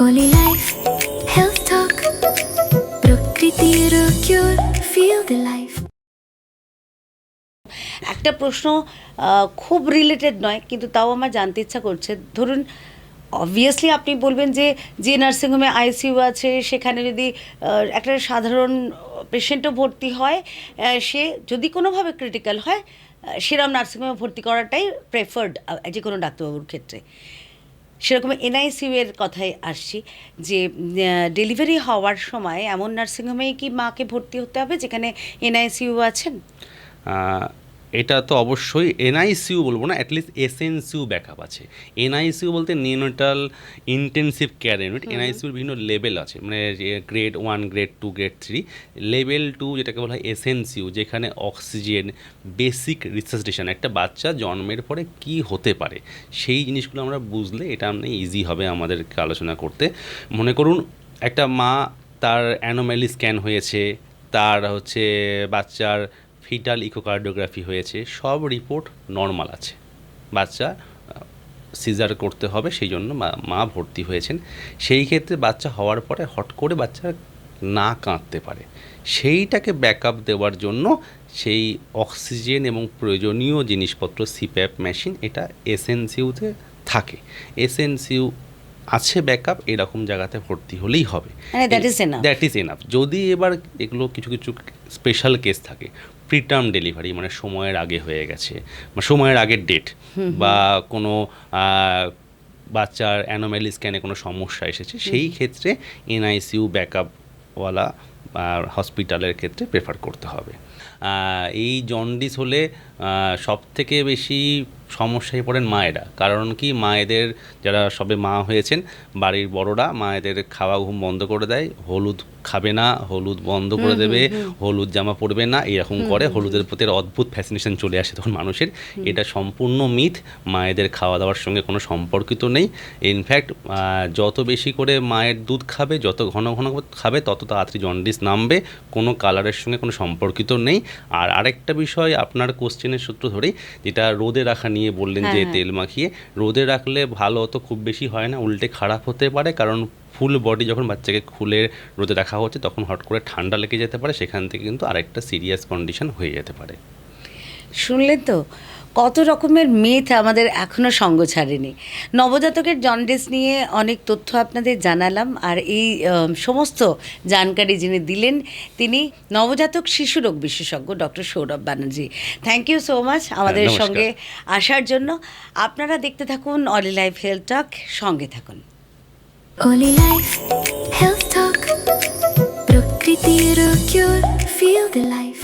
Only life, health talk, প্রকৃতির cure, feel the life. একটা প্রশ্ন খুব রিলেটেড নয়, কিন্তু তাও আমার জানতে ইচ্ছা করছে। ধরুন, অবভিয়াসলি আপনি বলবেন যে যে নার্সিংহোমে আইসিইউ আছে সেখানে যদি একটা সাধারণ পেশেন্টও ভর্তি হয়, সে যদি কোনোভাবে ক্রিটিক্যাল হয়, সেরকম নার্সিংহোমে ভর্তি করাটাই প্রেফার্ড যে কোনো ডাক্তারবাবুর ক্ষেত্রে। সেরকম এনআইসিইউ এর কথায় আসছি, যে ডেলিভারি হওয়ার সময় এমন নার্সিংহোমেই কি মাকে ভর্তি হতে হবে যেখানে এনআইসিইউ আছেন? এটা তো অবশ্যই এনআইসিইউ বলবো না, অ্যাটলিস্ট এসএনসিইউ ব্যাকআপ আছে। এনআইসিইউ বলতে নিওনেটাল ইন্টেনসিভ কেয়ার ইউনিট। এনআইসিইউর বিভিন্ন লেভেল আছে, মানে গ্রেড 1, গ্রেড 2, গ্রেড 3। লেভেল 2 যেটাকে বলা হয় এসএনসিইউ, যেখানে অক্সিজেন, বেসিক রিসাসিটেশন, একটা বাচ্চা জন্মের পরে কি হতে পারে সেই জিনিসগুলো আমরা বুঝলে এটা আমরা ইজি হবে আমাদেরকে আলোচনা করতে। মনে করুন একটা মা, তার অ্যানোম্যালি স্ক্যান হয়েছে, তার বাচ্চার ফিটাল ইকোকার্ডিওগ্রাফি হয়েছে, সব রিপোর্ট নর্মাল আছে, বাচ্চা সিজার করতে হবে, সেই জন্য মা ভর্তি হয়েছেন। সেই ক্ষেত্রে বাচ্চা হওয়ার পরে হট করে বাচ্চা না কাঁদতে পারে, সেইটাকে ব্যাকআপ দেওয়ার জন্য সেই অক্সিজেন এবং প্রয়োজনীয় জিনিসপত্র, সিপ্যাপ মেশিন, এটা এসএনসিইউতে থাকে। এসএনসিইউ আছে ব্যাকআপ, এরকম জায়গাতে ভর্তি হলেই হবে, দ্যাট ইজ এনাফ। যদি এবার এগুলো কিছু কিছু স্পেশাল কেস থাকে, প্রিটার্ম ডেলিভারি, মানে সময়ের আগে হয়ে গেছে বা সময়ের আগের ডেট, বা কোনো বাচ্চার অ্যানোম্যালি স্ক্যানে কোনো সমস্যা এসেছে, সেই ক্ষেত্রে এনআইসিইউ ব্যাকআপওয়ালা হসপিটালের ক্ষেত্রে প্রেফার করতে হবে। এই জন্ডিস হলে সবথেকে বেশি সমস্যায় পড়েন মায়েরা। কারণ কি, মায়েদের যারা সবে মা হয়েছেন, বাড়ির বড়রা মায়েদের খাওয়া ঘুম বন্ধ করে দেয়, হলুদ খাবে না, হলুদ বন্ধ করে দেবে, হলুদ জামা পরবে না, এরকম করে। হলুদের প্রতি অদ্ভুত ফ্যাসিনেশন চলে আসে তখন মানুষের। এটা সম্পূর্ণ মিথ, মায়েদের খাওয়া দাওয়ার সঙ্গে কোনো সম্পর্কিত নেই। ইনফ্যাক্ট যত বেশি করে মায়ের দুধ খাবে, যত ঘন ঘন খাবে, তত তাড়াতাড়ি জন্ডিস নামবে, কোনো কালারের সঙ্গে কোনো সম্পর্কিত নেই। আর আরেকটা বিষয়, আপনার কোশ্চেনের সূত্র ধরেই, যেটা রোদে রাখা নিয়ে বললেন, যে তেল মাখিয়ে রোদে রাখলে ভালো তো খুব বেশি হয় না, উল্টে খারাপ হতে পারে। কারণ ফুল বডি যখন বাচ্চাকে খুলে রোদে রাখা হচ্ছে, তখন হট করে ঠান্ডা লেগে যেতে পারে, সেখান থেকে কিন্তু আরেকটা সিরিয়াস কন্ডিশন হয়ে যেতে পারে। শুনলেন তো, কত রকমের মিথ আমাদের এখনও সঙ্গ ছাড়েনি। নবজাতকের জন্ডিস নিয়ে অনেক তথ্য আপনাদের জানালাম, আর এই সমস্ত জানকারি যিনি দিলেন, তিনি নবজাতক শিশুরোগ বিশেষজ্ঞ doctor Sourav Banerjee. Thank you so much আমাদের সঙ্গে আসার জন্য। আপনারা দেখতে থাকুন অলি লাইফ হেলথ টক, সঙ্গে থাকুন। Only life, health talk, প্রকৃতির cure, feel the life.